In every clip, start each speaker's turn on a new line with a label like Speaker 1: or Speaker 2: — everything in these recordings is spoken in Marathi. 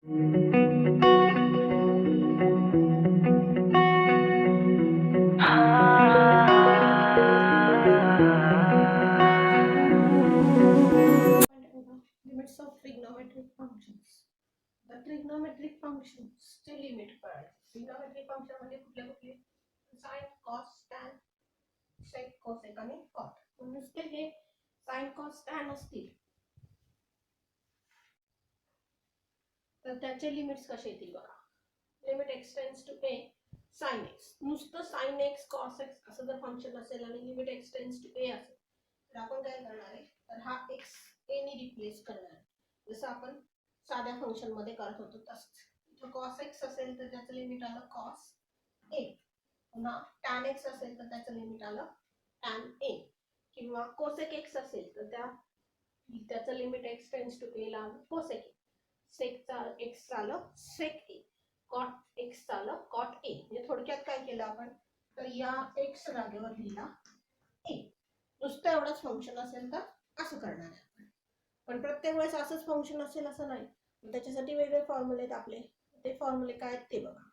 Speaker 1: Limits of trigonometric functions. The trigonometric functions चे लिमिट कळायचे. ट्रिग्नोमेट्रिक फंक्शन म्हणजे कुठले कुठले? साइन, कॉस, टॅन, सेक, कोसेक आणि कॉट. नुसते हे साइन, कॉस, टॅन असतील तर त्याचे लिमिट्स कसे येतील बघा. Limit x tends to a sine x. नुसतं साइन एक्स, कॉस एक्स असं जर फंक्शन असेल आणि limit x tends to a असेल तर आपण काय करणार आहे, तर हा एक्स ए ने रिप्लेस करणार आहे. जसं आपण साध्या फंक्शन मध्ये करत होतो तसंच. इथं कॉस एक्स असेल तर त्याचं लिमिट आलं कॉस ए. पुन्हा टॅन एक्स असेल तर त्याचं लिमिट आलं टॅन ए. किंवा कोसेक एक्स असेल तर त्याचं लिमिट एक्स टेंड्स टू ए ला आलं कोसेक ए. सेकचा एक्स आलं सेक ए. कॉट एक्स आलं कॉट ए. म्हणजे थोडक्यात काय केलं आपण, तर या एक्स जागेवर लिहिला ए. नुसतं एवढंच फंक्शन असेल तर असं करणार आहे आपण. पण प्रत्येक वेळेस असंच फंक्शन असेल असं नाही, त्याच्यासाठी वेगळे फॉर्म्युले आहेत आपले. ते फॉर्म्युले काय आहेत ते बघा.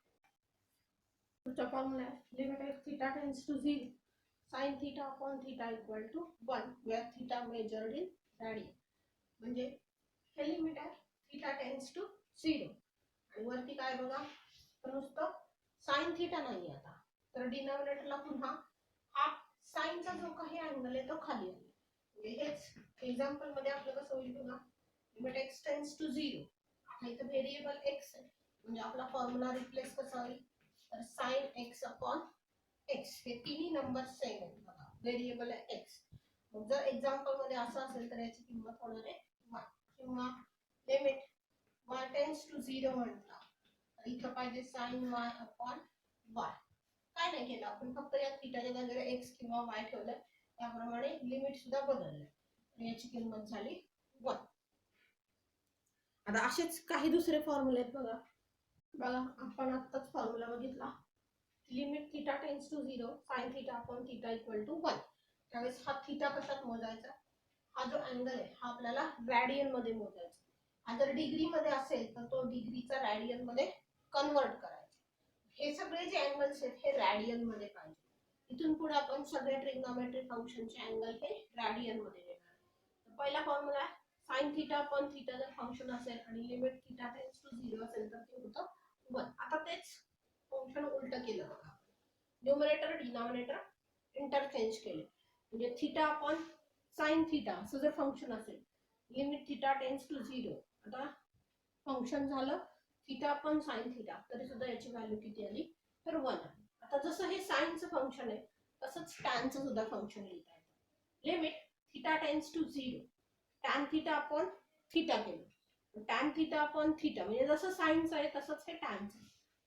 Speaker 1: पुढचा फॉर्म्युला आहे limit of theta tends to 0 sin theta upon theta equal to 1 where theta measured in radian. म्हणजे हे लिमिट आहे थीटा टेंड्स टू 0 आणि वरती काय बघा, तर नुसतं sin थीटा नाही आता, तर डिनॉमिनेटरला पुन्हा हा साइनचा जो काही अँगल आहे तो खाली आहे. म्हणजे हेच एक्झाम्पल मध्ये आपलं कसं होईल बघा. Limit x tends to 0. आता इथं व्हेरिएबल एक्स आहे म्हणजे आपला फॉर्म्युला रिप्लेस कसा होईल, तर साइन एक्स अपॉन एक्स. हे तिन्ही नंबर सेम आहेत बघा, व्हेरिएबल आहे एक्स. मग जर एक्झाम्पल मध्ये असं असेल तर याची किंमत होणार आहे 1. किंवा लिमिट y टेंड्स टू 0 म्हटला तर इथं पाहिजे साइन y अपॉन y. काय नाही केलं आपण, फक्त या थीटाच्या जागेवर एक्स किंवा वाय ठेवलं, त्याप्रमाणे लिमिट सुद्धा बदलले. याची किंमत झाली 1. आता असेच काही दुसरे फॉर्म्युले आहेत बघा. आपण आत्ताच फॉर्म्युला बघितला, limit theta tends to 0 sine theta upon theta equal to 1. त्यावेळेस हा थीटा कशात मोजायचा, हा जो अँगल आहे हा आपल्याला रॅडियन मध्ये मोजायचा. हा जर डिग्री मध्ये असेल तर तो डिग्रीचा रॅडियन मध्ये कन्वर्ट करायचा. हे सगळे जे अँगल्स आहेत हे रॅडियन मध्ये पाहिजे. इथून पुढे आपण सगळे ट्रिग्नोमेट्रिक फंक्शनचे अँगल हे रॅडियन मध्ये देणार. पहिला फॉर्म्युला आहे साइन थीटा अपॉन थीटा जर फंक्शन असेल आणि लिमिट थीटा टेंड्स टू 0 असेल तर ते होतं 1. आता तेच फंक्शन उलट केलं बघा, न्यूमरेटर डिनॉमिनेटर इंटरचेंज केले. म्हणजे थीटा अपॉन साइन थीटा असं जर फंक्शन असेल, लिमिट थीटा टेंड्स टू 0, आता फंक्शन झालं थीटा अपॉन साइन थीटा, तरी सुद्धा याची व्हॅल्यू किती आली, तर 1 आली. आता जसं हे साइनचं फंक्शन आहे तसंच टॅनचं सुद्धा फंक्शन लिहिता येतं. Limit theta tends to 0 tan theta upon theta केलं. टॅन थीटा अपॉन थीटा म्हणजे जसं साइनचं आहे तसंच हे टॅनचं.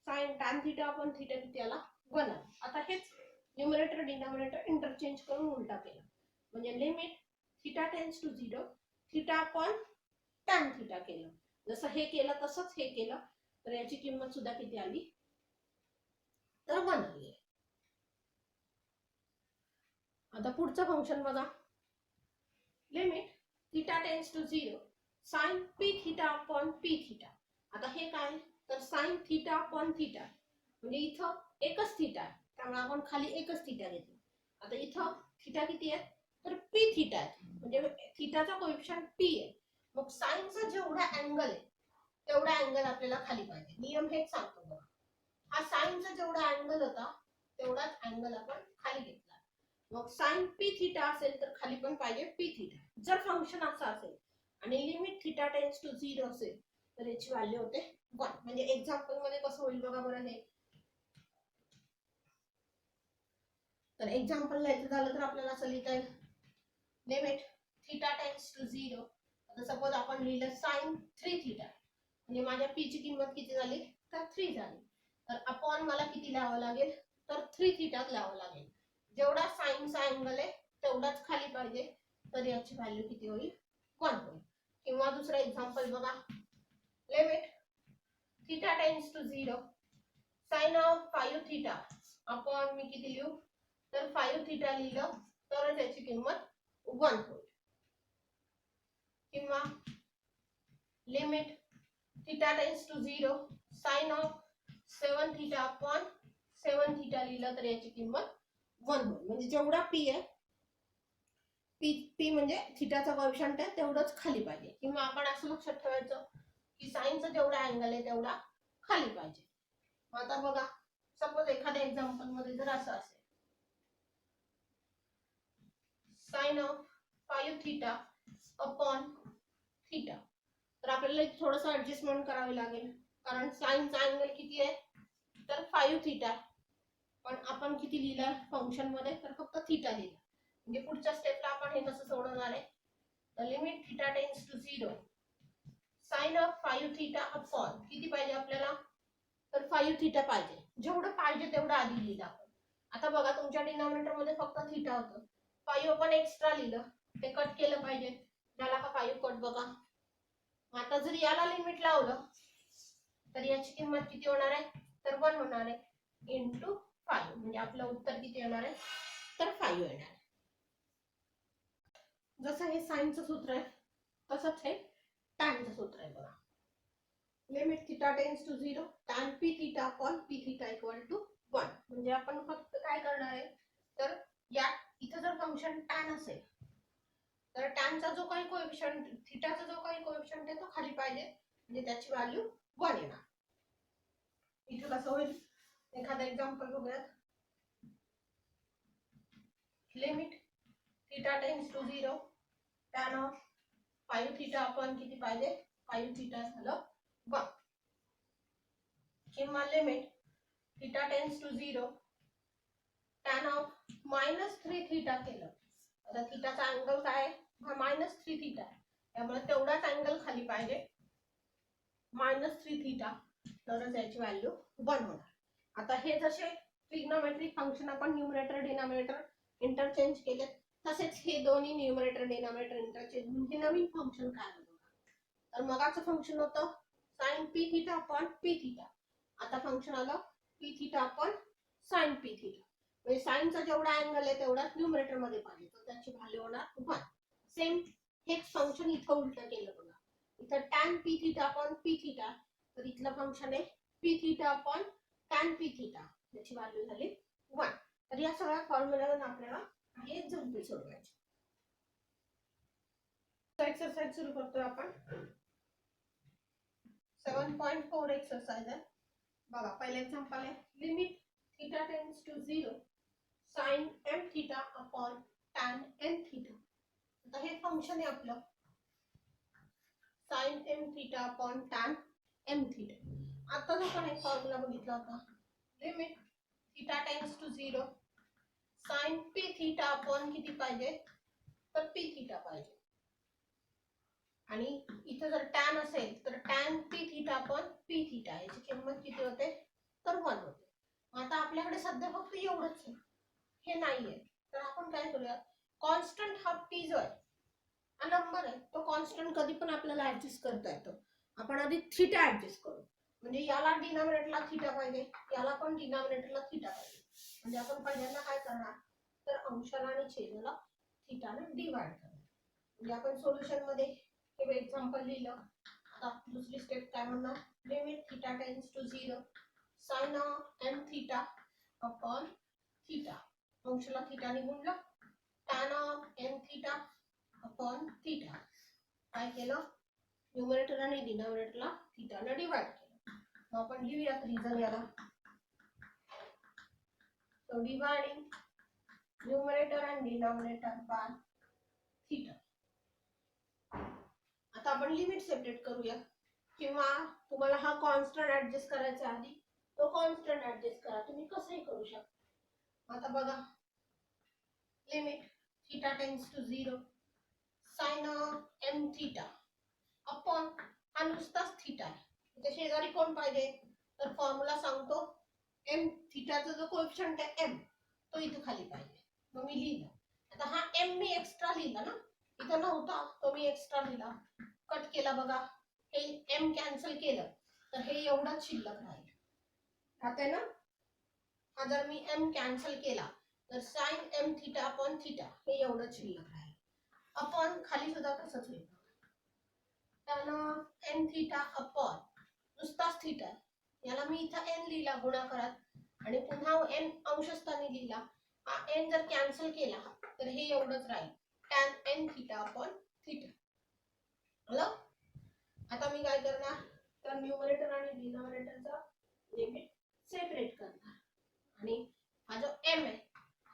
Speaker 1: Sine tan theta upon theta किती आला, 1 आला. आता हेच न्यूमरेटर डिनॉमिनेटर इंटरचेंज करून उलटा केला. म्हणजे limit theta tends to 0 theta upon tan theta केलं. जसं हे केलं तसंच हे केलं, तर याची किंमत सुद्धा किती आली, तर 1 आली. आता पुढचं फंक्शन बघा, limit theta tends to 0 sine p theta upon p theta. आता हे काय, तर साइन थीटा अपॉन थीटा म्हणजे इथं एकच थीटा आहे त्यामुळे आपण खाली एकच थीटा घेतला. आता इथं थीटा किती आहे, तर पी थीटा आहे म्हणजे थीटाचा कोएफिशिएंट पी आहे. मग साइनचा जेवढा अँगल आहे तेवढा अँगल आपल्याला खाली पाहिजे. नियम हेच सांगतो बघा, हा साइनचा जेवढा अँगल होता तेवढाच अँगल आपण खाली घेतला. मग साइन पी थीटा असेल तर खाली पण पाहिजे पी थीटा. जर फंक्शन असं असेल आणि लिमिट थीटा टेंड्स टू 0 असेल तर याची व्हॅल्यू होते 1. म्हणजे एक्झाम्पल मध्ये कसं होईल बघा बरं हे. तर एक्झाम्पल लिहायचं झालं तर आपल्याला असं लिहिता येईल, लिमिट थीटा टेंड्स टू 0. आता सपोज आपण लिहिलं साइन 3 थीटा म्हणजे माझ्या पी ची किंमत किती झाली, तर 3 झाली. तर अपॉन मला किती लिहावं लागेल, तर 3 थीटा लिहावं लागेल. जेवढा साइनचा अँगल आहे तेवढाच खाली पाहिजे, तर याची व्हॅल्यू किती होईल, 1 होईल. किंवा दुसरा एक्झाम्पल बघा, limit theta tends to 0 sine of 5 theta upon मी किती लिहू, तर 5 थीटा लिहिलं तरच याची किंमत 1 होईल. किंवा limit theta tends to 0 sine of 7 theta upon 7 theta लिहिलं तर याची किंमत 1 होईल. म्हणजे जेवढा पी आहे, पी म्हणजे थीटाचा कोएफिशियंट आहे तेवढंच खाली पाहिजे. किंवा आपण असं लक्षात ठेवायचं की साइनचा जेवढा अँगल आहे तेवढा खाली पाहिजे. आता बघा, सपोज एखाद्या एक्झाम्पल मध्ये जर असं असेल, sine of 5 theta upon theta, तर आपल्याला थोडंसं ऍडजस्टमेंट करावी लागेल. कारण साइनचा अँगल किती आहे, तर 5 थीटा, पण आपण किती लिहिलं फंक्शन मध्ये, तर फक्त थीटा लिहिला. म्हणजे पुढच्या स्टेपला आपण हे कसं सोडवणार आहे, तर limit theta tends to 0 sine of 5 theta upon किती पाहिजे आपल्याला, तर 5 थीटा पाहिजे. जेवढं पाहिजे तेवढं आधी लिहिलं आपण. आता बघा, तुमच्या डिनॉमिनेटर मध्ये फक्त थीटा होतं, 5 आपण एक्स्ट्रा लिहिलं, ते कट केलं पाहिजे. झाला का 5 कट बघा. आता जर याला लिमिट लावलं तर याची किंमत किती होणार आहे, तर 1 होणार आहे इंटू 5. म्हणजे आपलं उत्तर किती येणार आहे, तर 5 येणार आहे. जसं हे साइनचं सूत्र आहे तसंच हे टॅनचं सूत्र आहे बघा. Limit theta tends to 0 tan p theta upon p theta equal to 1. म्हणजे आपण फक्त काय करणार आहे, तर या इथं जर फंक्शन टॅन असेल तर टॅनचा जो काही कोएफिशियंट, थीटाचा जो काही कोएफिशियंट आहे तो खाली पाहिजे. म्हणजे त्याची व्हॅल्यू 1 येणार. इथे कसं होईल, एखादा एक्झाम्पल बघूयात. Limit theta tends to 0 tan of 5 theta upon किती पाहिजे, 5 थीटा झालं 1. किंवा limit theta tends to 0 tan of -3 theta केलं. आता थीटाचा अँगल काय आहे, -3 थीटा आहे, त्यामुळे तेवढाच अँगल खाली पाहिजे, -3 थीटा, तरच याची व्हॅल्यू 1 होणार. आता हे जसे ट्रिग्नोमेट्रिक फंक्शन आपण न्यूमरेटर डिनॉमिनेटर इंटरचेंज केले, तसेच हे दोन्ही न्यूमरेटर डिनॉमिनेटर इंटरचेंज म्हणजे नवीन फंक्शन काय होतं, तर मगाचं फंक्शन होतं sin p theta upon p theta. आता फंक्शन आलं p theta upon sin p theta. म्हणजे साइनचा जेवढा अँगल आहे तेवढाच न्यूमरेटर मध्ये पाहिजे, तर त्याची व्हॅल्यू होणार 1. सेम हेच फंक्शन इथं उलट केलं बघा. इथं tan p theta upon p theta, तर इथलं फंक्शन आहे p theta upon tan p theta, त्याची व्हॅल्यू झाली 1. तर या सगळ्या फॉर्म्युलावरून आपल्याला हे एक्झाम्पल सोडवायचे. एक्सरसाइज सुरू करतोय आपण. 7.4 एक्सरसाइज आहे बघा. पहिले एक्झाम्पल आहे, limit theta tends to 0 sine m theta upon tan n theta. आता हे फंक्शन आहे आपलं sine m theta upon tan m theta. आता जो आपण एक फॉर्म्युला बघितला होता, limit theta tends to 0 sine p theta upon किती पाहिजे, तर p थीटा पाहिजे. आणि इथं जर tan असेल तर tan p theta upon p theta, याची किंमत किती होते, तर 1 होते. आता आपल्याकडे सध्या फक्त एवढंच आहे, हे नाहीये, तर आपण काय करूया, कॉन्स्टंट हा p जो आहे हा नंबर आहे, तो कॉन्स्टंट कधी पण आपल्याला ऍडजस्ट करता येतो. आपण आधी थीटा ऍडजस्ट करू. म्हणजे याला डिनॉमिनेटरला थीटा पाहिजे, याला पण डिनॉमिनेटरला थीटा पाहिजे. म्हणजे आपण पहिल्यांदा काय करणार, तर अंशाला आणि छेदाला थीटाने डिवाइड करणार. म्हणजे आपण सोल्युशन मध्ये हे एक्झाम्पल लिहिलं. आता दुसरी स्टेप काय म्हणणार, limit theta tends to 0 sine of m theta upon theta, अंशाला थीटाने गुणलं, tan of m theta upon theta. काय केलं, न्यूमरेटर आणि डिनॉमिनेटरला थीटाने डिवाइड केलं. मग आपण लिहूयात रिझन याला. So dividing numerator and denominator by theta. आता आपण लिमिट सेपरेट करूया, किंवा तुम्हाला हा कॉन्स्टंट ऍडजस्ट करायचा आधी तो कॉन्स्टंट ऍडजस्ट करा, तुम्ही कसंही करू शकता. आता बघा, limit theta tends to 0 sine of m theta upon, हा नुसताच थीटा आहे, त्याच्या शेजारी कोण पाहिजे, तर फॉर्म्युला सांगतो, m थीटाचा जो कोएफिशियंट आहे m, तो इथे खाली पाहिजे. मग मी लिहिलं. आता हा m मी एक्स्ट्रा लिहिला ना, इथं नव्हता तो मी एक्स्ट्रा लिहिला, कट केला बघा, हे m कॅन्सल केलं तर हे एवढंच शिल्लक राहील. आता ना, हा जर मी m कॅन्सल केला तर sine m theta upon theta हे एवढंच शिल्लक राहील. अपॉन खाली सुद्धा तसंच होईल, tan m थीटा अपॉन नुसताच थिटा आहे. याला मी इथं n लिहिला गुणाकारात आणि पुन्हा n अंशस्थानी लिहिला. हा n जर कॅन्सल केला तर हे एवढंच राहील, tan n theta upon theta. आलं? आता मी काय करणार, तर न्यूमरेटर आणि डिनॉमिनेटरचा लिमिट सेपरेट करणार आणि हा जो m आहे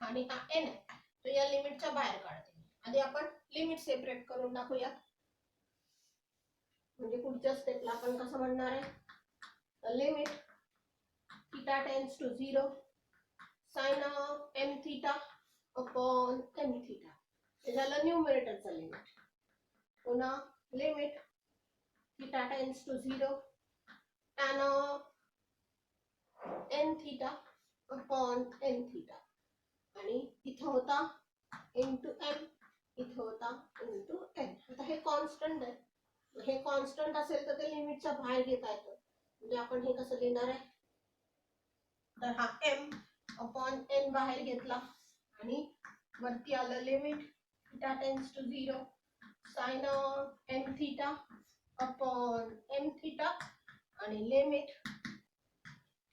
Speaker 1: आणि हा n आहे तो या लिमिटच्या बाहेर काढते. आधी आपण लिमिट सेपरेट करून टाकूया, म्हणजे पुढच्या स्टेपला आपण कसं म्हणणार आहे, तर limit theta tends to 0 sin m theta upon m theta. हे झालं न्यूमरेटरचं लिमिट. पुन्हा limit theta tends to 0 tan n theta upon n theta. आणि इथं होता इंटू m, इथं होता इंटू n. आता हे कॉन्स्टंट आहे, हे कॉन्स्टंट असेल तर ते लिमिटच्या बाहेर घेता येतं. म्हणजे आपण हे कसं लिहिणार आहे, तर हा m अपॉन n बाहेर घेतला आणि वरती आलं limit theta tends to 0 sin n theta upon m theta आणि limit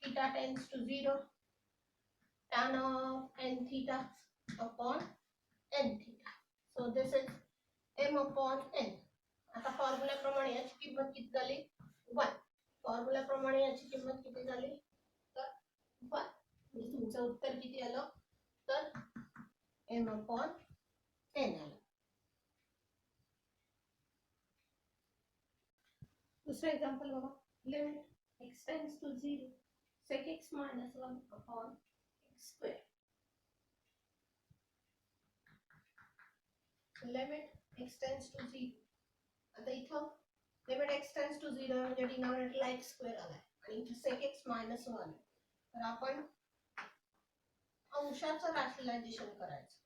Speaker 1: theta tends to 0 tan n theta upon n theta. So this is m upon n. आता फॉर्म्युल्याप्रमाणे याची किंमत किती झाली, 1. फॉर्म्युल्याप्रमाणे याची किंमत किती झाली, तर 1. म्हणजे तुमचं उत्तर किती आलं, तर m upon n आलं. दुसरं एक्झाम्पल बघा, limit x tends to 0 sec x minus 1 upon x square. Limit x tends to 0. आता इथं लिमिट x टेंड्स टू 0 म्हणजे डिनॉमिनेटरला x स्क्वेअर आलाय आणि इथे sec x minus 1. तर आपण अंशाचं रॅशनलायझेशन करायचं.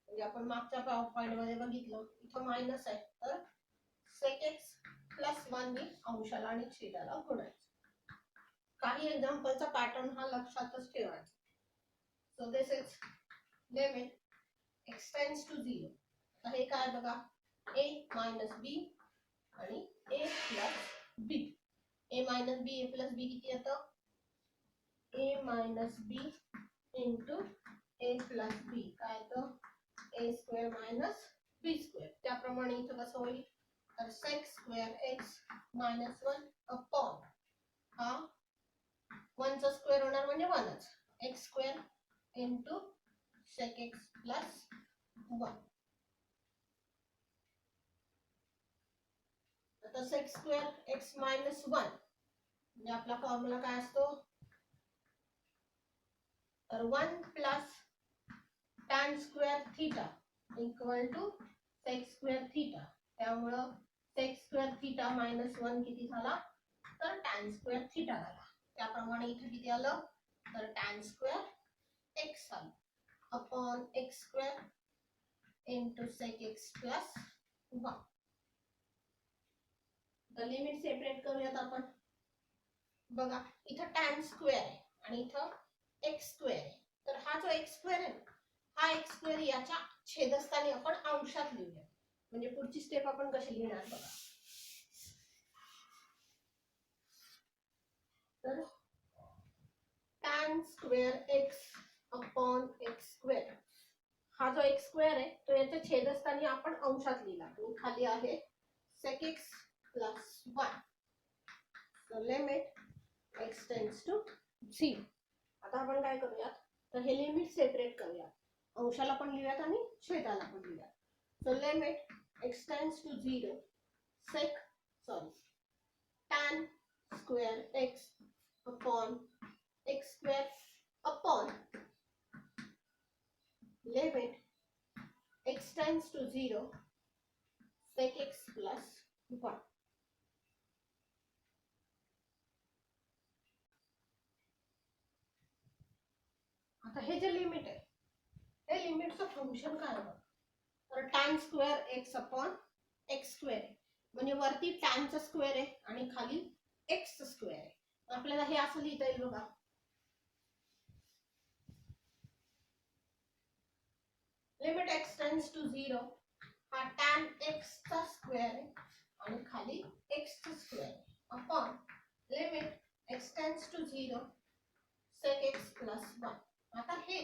Speaker 1: म्हणजे आपण मागच्या पॉइंट मध्ये बघितलं इथं मायनस आहे, तर sec x प्लस 1 ने अंशाला आणि छेदाला गुणायचं. काही एक्झाम्पलचा पॅटर्न हा लक्षातच ठेवायचा. So this is limit x tends to 0. तर हे काय बघा, a मायनस b आणि a plus b. a minus b a plus b किती येतं, a minus b into a plus b काय येतं, a square minus b square. त्याप्रमाणे इथं कसं होईल, तर sec square x minus 1 upon हा 1 चा स्क्वेअर होणार म्हणजे 1च, x square into sec x plus 1. आता sec स्क्वेअर x मायनस 1 म्हणजे आपला फॉर्म्युला काय असतो, तर 1 plus tan square theta equal to sec square theta. त्यामुळं sec स्क्वेअर थीटा मायनस 1 किती झाला, तर tan स्क्वेअर थीटा झाला. त्याप्रमाणे इथे किती आलं, तर tan स्क्वेअर x आलं upon x square into sec x plus 1. तर लिमिट सेपरेट करूयात आपण. बघा इथं tan स्क्वेअर आहे आणि इथं x स्क्वेअर आहे. तर हा जो x स्क्वेअर आहे हा x स्क्वेअर याच्या छेदस्थानी आपण अंशात लिहूया. म्हणजे पुढची स्टेप आपण कशी लिहिणार बघा, तर tan square x upon x square. हा जो x स्क्वेअर आहे तो याच्या छेदस्थानी आपण अंशात लिहिला आणि खाली आहे sec x plus 1. So limit x tends to 0. आता आपण काय करूया, तर हे लिमिट सेपरेट करूया. अंशाला पण लिहूयात आणि छेदाला पण लिहूयात. So limit x tends to 0 tan square x upon x square upon limit x tends to 0 sec x plus 1. आता हे जे लिमिट आहे हे लिमिटचं फंक्शन काय आहे, तर tan square x upon x square आहे. म्हणजे वरती tan चा स्क्वेअर आहे आणि खाली x चा स्क्वेअर आहे. आपल्याला हे असं लिहिता येईल बघा, लिमिट x टेंड्स टू 0 हा tan x चा स्क्वेअर आहे आणि खाली x चा स्क्वेअर आहे upon limit x tends to 0 sec x plus 1. आता हे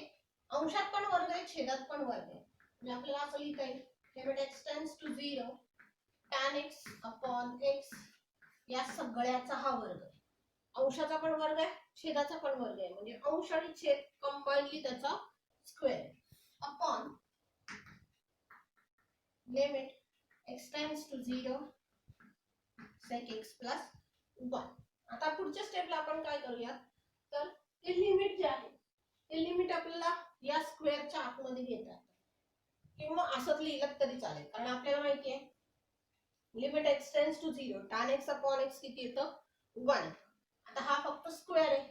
Speaker 1: अंशात पण वर्ग आहे, छेदात पण वर्ग आहे. म्हणजे आपल्याला असं लिहिता येईल limit x tends to 0 tan x upon x या सगळ्याचा हा वर्ग आहे. अंशाचा पण वर्ग आहे, छेदाचा पण वर्ग आहे. म्हणजे अंश आणि छेद कंबाइनली त्याचा square upon limit x tends to 0 sec x plus 1. आता पुढच्या स्टेपला आपण काय करूया, तर ते लिमिट जे आहे ते लिमिट आपल्याला या स्क्वेअरच्या आतमध्ये घेतात किंवा असंच लिहिलं तरी चालेल, कारण आपल्याला माहिती आहे limit x tends to 0 tan x upon x किती येतं 1. आता हा फक्त स्क्वेअर आहे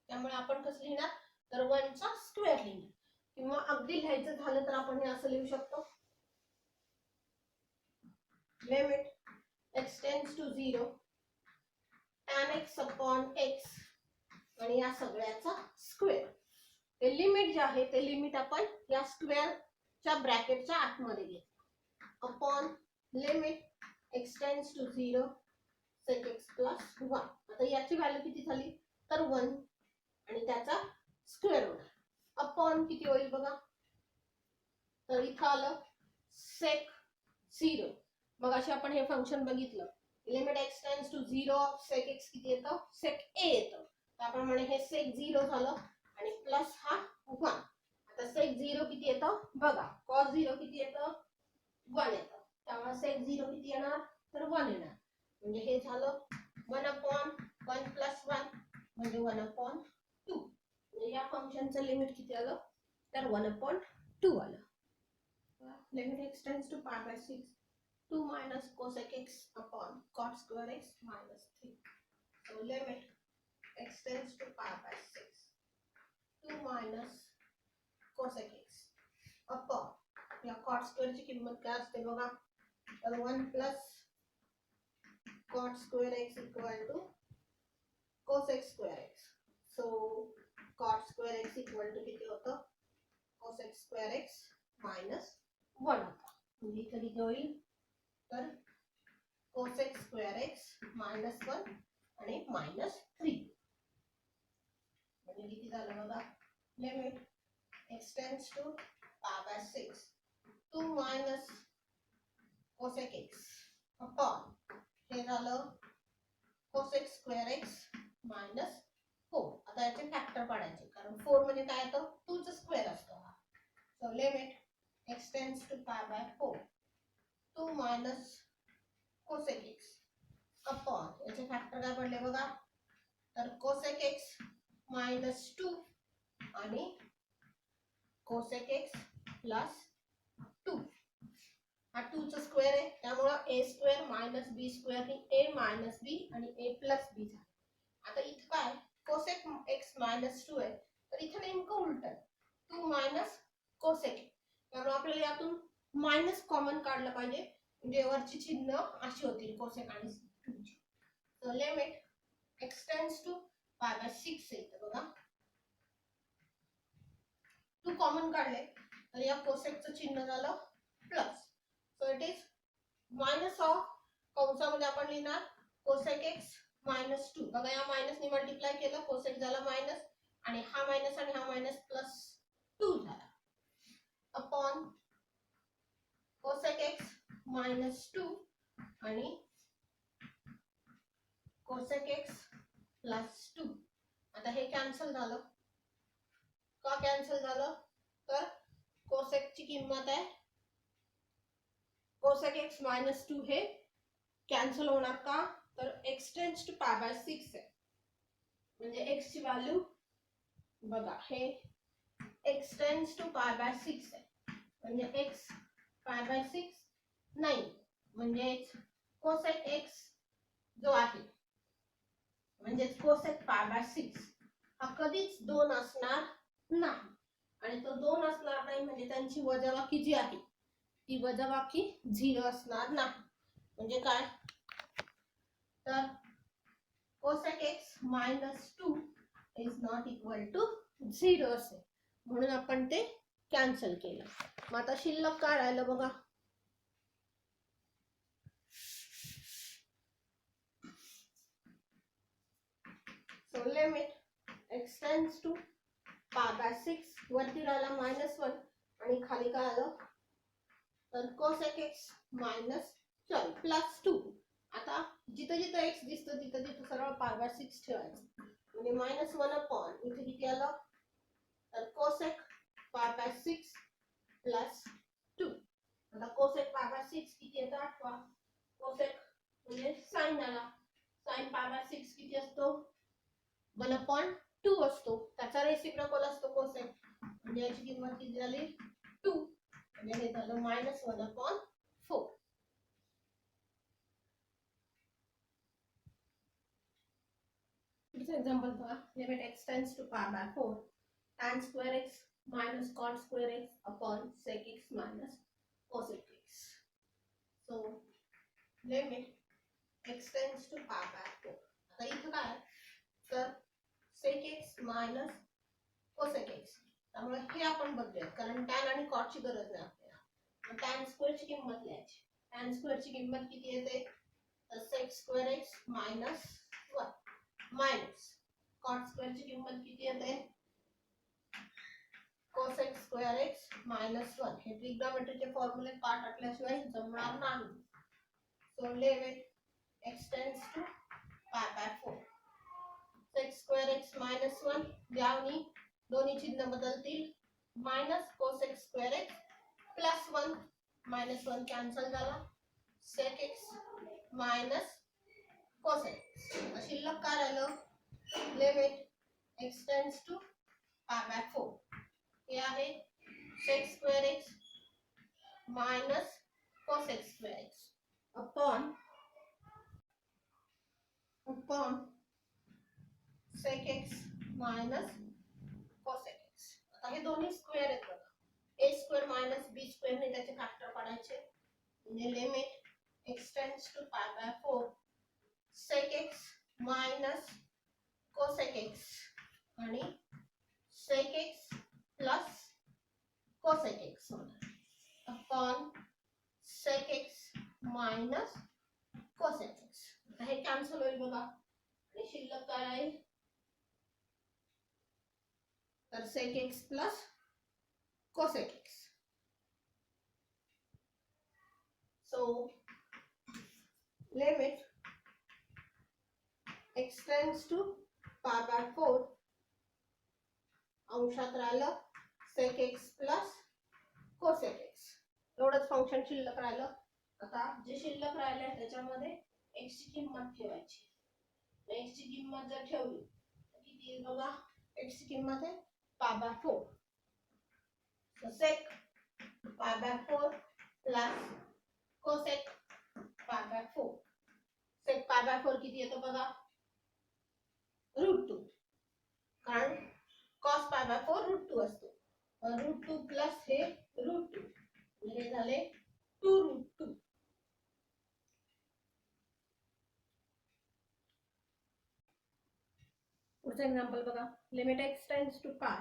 Speaker 1: त्यामुळे आपण कसं लिहिणार, तर 1 चा स्क्वेअर लिहिणार. किंवा अगदी लिहायचं झालं तर आपण हे असं लिहू शकतो limit x tends to 0 tan x upon x आणि या सगळ्याचा स्क्वेअर. ते लिमिट जे आहे ते लिमिट आपण या स्क्वेअरच्या ब्रॅकेटच्या आतमध्ये घेतो upon limit x tends to 0 sec x plus 1. आता याची व्हॅल्यू किती झाली, तर 1 आणि त्याचा स्क्वेअर होणार अपॉन किती होईल बघा, तर इथं आलं सेक 0. मग अशी आपण हे फंक्शन बघितलं limit x tends to 0 sec x किती येतं, सेक ए येतं. त्याप्रमाणे हे सेक 0 झालं आणि प्लस हा 1. आता सेक 0 किती येतं बघा, कॉस 0 किती येतं 1 येतं. त्यामुळे सेक 0 किती येणार, तर 1 येणार. म्हणजे हे झालं 1 अपॉन 1 प्लस 1 म्हणजे 1 अपॉन 2. म्हणजे या फंक्शनचं लिमिट किती आलं, तर 1 अपॉन 2 आलं. Limit x tends to pi by 6 2 minus cosec x upon cot square x minus 3. So limit x tends to pi by 6 2 minus cosec x upon या cot square ची किंमत काय असते बघा, तर 1 plus cot square x equal to cosec square x. So cot square x equal to किती होतं, cosec square x minus 1 होता. म्हणजे इथे किती होईल, तर cosec square x minus 1 आणि minus 3. म्हणजे किती झालं बघा, limit x tends to pi by 6 2 minus cosec x upon हे झालं cosec square x minus 4. आता याचे फॅक्टर पाडायचे, कारण 4 म्हणजे काय येतं 2 चा स्क्वेअर असतो हा. So limit x tends to pi by 4 2 minus cosec x upon याचे फॅक्टर काय पडले बघा, तर cosec x minus 2 आणि cosec x plus 2. हा 2 चा स्क्वेअर आहे त्यामुळे a square minus b square he a minus b आणि a प्लस b झालं. आता इथं काय cosec x minus 2 आहे, तर इथं नेमकं उलट 2 minus cosec. त्यामुळे आपल्याला यातून मायनस कॉमन काढलं पाहिजे, म्हणजे वरची चिन्ह अशी होतील cosec आणि 2 ची. So limit x tends to pi by 6 येतं बघा, 2 कॉमन काढले तर या कोसेकचं चिन्ह झालं plus. So it is minus of कंसामध्ये आपण लिहिणार कोसेक एक्स मायनस 2. बघा या मायनसने मल्टिप्लाय केलं, कोसेक झाला मायनस आणि हा मायनस प्लस 2 झाला अपॉन कोसेक एक्स मायनस 2 आणि कोसेक एक्स प्लस 2. आता हे कॅन्सल झालं, का कॅन्सल झालं, तर कोसेक ची किंमत आहे कोसेक एक्स मायनस 2 हे कॅन्सल होणार का, तर x tends to pi by 6 आहे. म्हणजे x ची व्हॅल्यू बघा, हे x tends to pi by 6 आहे, म्हणजे x पाय बाय 6 नाही, म्हणजे कोसेक x जो आहे म्हणजे कोसेक पाय बाय 6 हा कधीच 2 असणार नाही. आणि तो 2 असणार नाही म्हणजे त्यांची वजाबाकी जी आहे ती वजाबाकी 0 असणार नाही. म्हणजे काय, तर cosec x minus 2 is not equal to 0 असेल, म्हणून आपण ते कॅन्सल केलं. मग आता शिल्लक काय राहिलं बघा, So limit x tends to pi by 6 वरती राहिला -1 आणि खाली काय आलं तर cosec x +2. आता जिथं जिथं x दिसतं तिथं तिथं सरळ पाय बाय 6 ठेवायचं म्हणजे -1 अपॉन इथे किती आलं तर cosec पाय बाय 6 +2. आता cosec पाय बाय 6 किती येतं आठवा cosec म्हणजे sin आला sin पाय बाय 6 किती असतो 1/2 असतो त्याचा रेसिप्रोकल असतो cosec म्हणजे याची किंमत किती झाली 2 म्हणजे हे झालं -1/4. एक्झाम्पल बघा limit x tends to pi by 4 tan square x minus cot square x upon sec x minus cosec x. So limit x tends to pi by 4. आता इथं काय तर sec x minus cosec x त्यामुळे हे आपण बदलूयात कारण tan आणि cot ची गरज नाही आपल्याला tan square ची किंमत लिहायची tan square ची किंमत किती येते तर sec square x minus 1 minus cot square ची किंमत किती येते cosec square x minus 1 हे ट्रिग्नोमेट्रीचे फॉर्म्युले पाठ असल्याशिवाय जमणार नाही. So limit x tends to pi by 4 sec square x minus 1 यावनी दोन्ही चिन्ह बदलतील minus cosec square x plus 1 minus 1 cancel झाला sec x minus cosec x शिल्लक काय राहिलं limit x tends to pi by 4 हे आहे sec square x minus cosec square x upon sec x minus cosec x. आता हे दोन्ही स्क्वेअर आहेत बघा a square minus b square ने त्याचे फॅक्टर काढायचे म्हणजे limit x tends to pi by 4 sec x minus cosec x आणि sec x plus cosec x upon sec x minus cosec x. आता हे कॅन्सल होईल बघा आणि शिल्लक काय राहील तर sec x plus cosec x. So limit x tends to pi by 4 अंशात राहिलं sec x plus cosec x एवढंच फंक्शन शिल्लक राहिलं. आता जे शिल्लक राहिले त्याच्यामध्ये x ची किंमत ठेवायची x ची किंमत जर ठेवली तर किती येईल बघा x ची किंमत आहे pi by 4 so sec pi by 4 plus cosec pi by 4 sec pi by 4 किती येतं बघा √2 कारण cos pi by 4 √2 असतो √2 प्लस हे √2 म्हणजे झाले 2√2. पुढचं एक्झाम्पल बघा limit x tends to pi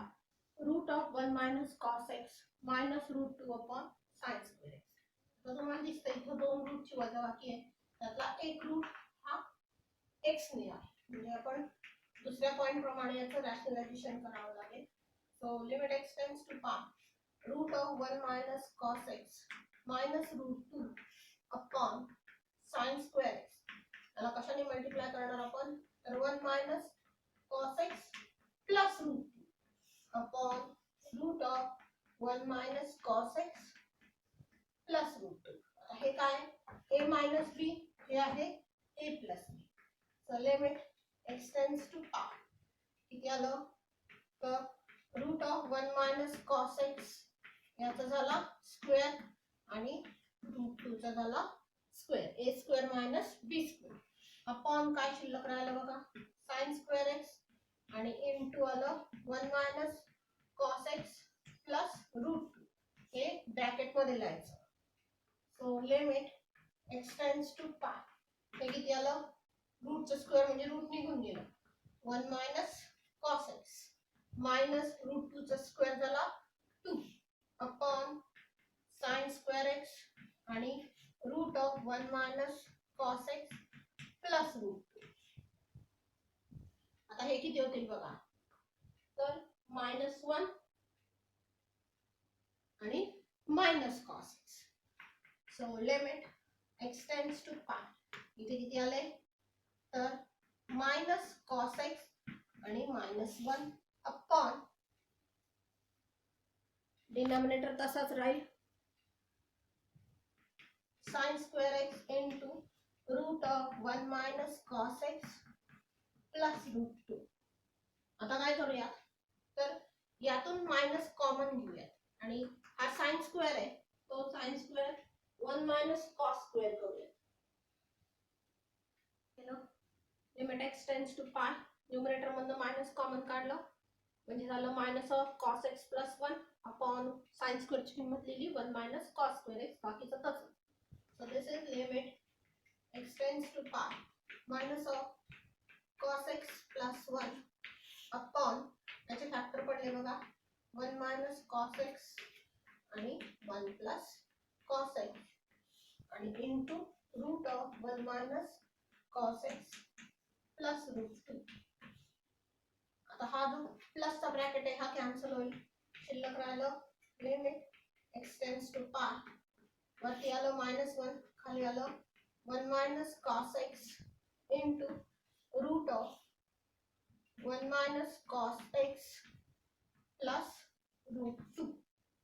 Speaker 1: √1 minus cos x minus √2 upon sin square x. तर तुम्हाला दिसतं इथं दोन रूटची वजाबाकी आहे त्यातला एक रूट हा x ने आहे म्हणजे आपण दुसऱ्या पॉइंट प्रमाणे याचं रॅशनलायझेशन करावं लागेल. So limit x tends to pi √1 minus cos x minus √2 upon sin square x. त्याला कशाने मल्टिप्लाय करणार आपण तर 1 minus cos x plus √2 upon √1 minus cos x plus √2. हे काय a minus b हे आहे a plus b. So limit x tends to पाय किती आलं तर √1 minus cos x याचा झाला स्क्वेअर आणि √2 चा झाला square a square minus b square upon काय शिल्लक राहिलं बघा sin स्क्वेअर x आणि इनटू आलं 1 minus cos x plus √2 हे ब्रॅकेट मध्ये लिहायचं. So limit x tends to pi हे किती आलं रूटचं स्क्वेअर म्हणजे रूट निघून गेलं 1 minus cos x minus √2 चा स्क्वेअर झाला 2 upon sin square x आणि √1 minus cos x plus √2. आता हे किती किती होतील बघा, तर -1 आणि -cos x. So limit x tends to pi, इथे किती आले, तर -cos x आणि -1 अपॉन डिनॉमिनेटर तसाच राहील sin square x into root of 1 minus cos x plus root 2. आता काय करूया, तर यातून मायनस कॉमन घेऊयात आणि हा sin स्क्वेअर आहे तो sin square 1 minus cos square करूया. लिमिट x टेंड्स टू पाय, न्यूमरेटर मधनं मायनस कॉमन काढलं म्हणजे झालं minus of cos x plus 1 upon sin square ची किंमत लिहिली 1 minus cos स्क्वेअर x, बाकीचं तसं. So this is limit x tends to pi minus of cos x plus 1 upon त्याचे फॅक्टर पडले बघा 1 minus cos x आणि 1 plus cos x आणि into root of 1 minus cos x plus root 2. आता हा जो प्लस चा ब्रॅकेट आहे हा कॅन्सल होईल, शिल्लक राहिलं limit x tends to pi, वरती आलं -1, खाली आलं 1 minus cos x into root of 1 minus cos x plus root 2.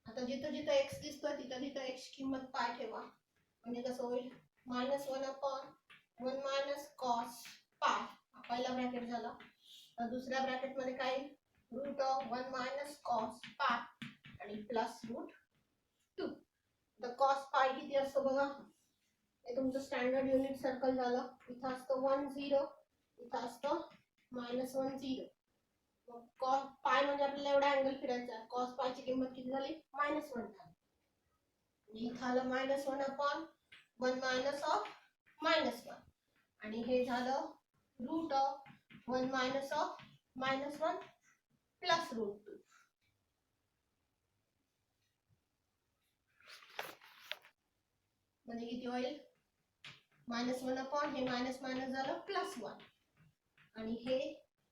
Speaker 1: आता जिथं जिथं x दिसतोय तिथं तिथं x किंमत पाय ठेवा, म्हणजे कसं होईल -1 अपॉन 1 minus cos पाय, हा पहिला ब्रॅकेट झाला. तर दुसऱ्या ब्रॅकेट मध्ये काय रूट ऑफ 1 minus cos पाय आणि प्लस रूट 2. तर cos पाय किती असतो बघा, हे तुमचं स्टँडर्ड युनिट सर्कल झालं, इथं असतं 1 0, इथं असतं -1 0. मग cos पाय म्हणजे आपल्याला एवढा अँगल फिरायचा आहे, cos पायची किंमत किती झाली -1 झाली, इथं आलं -1 अपॉन 1 minus of -1 आणि हे झालं root of 1 minus of -1 plus root 2. म्हणजे किती होईल -1 अपॉन हे मायनस मायनस झालं +1 आणि हे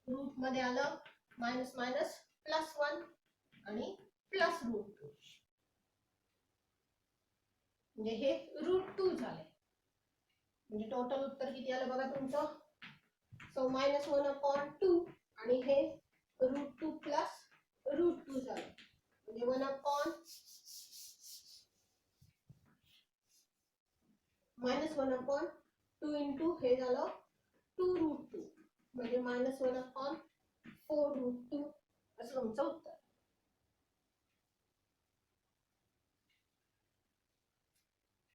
Speaker 1: रूट मध्ये आलं मायनस मायनस +1 आणि प्लस रूट 2, म्हणजे हे रूट 2 झाले. म्हणजे टोटल उत्तर किती आलं बघा तुमचं, सो -1 अपॉन 2 आणि हे रूट 2 प्लस रूट 2 झालं, म्हणजे 1 अपॉन -1/2 इंटू हे झालं 2 रूट 2, म्हणजे -1/4 रूट 2 असं तुमचं उत्तर.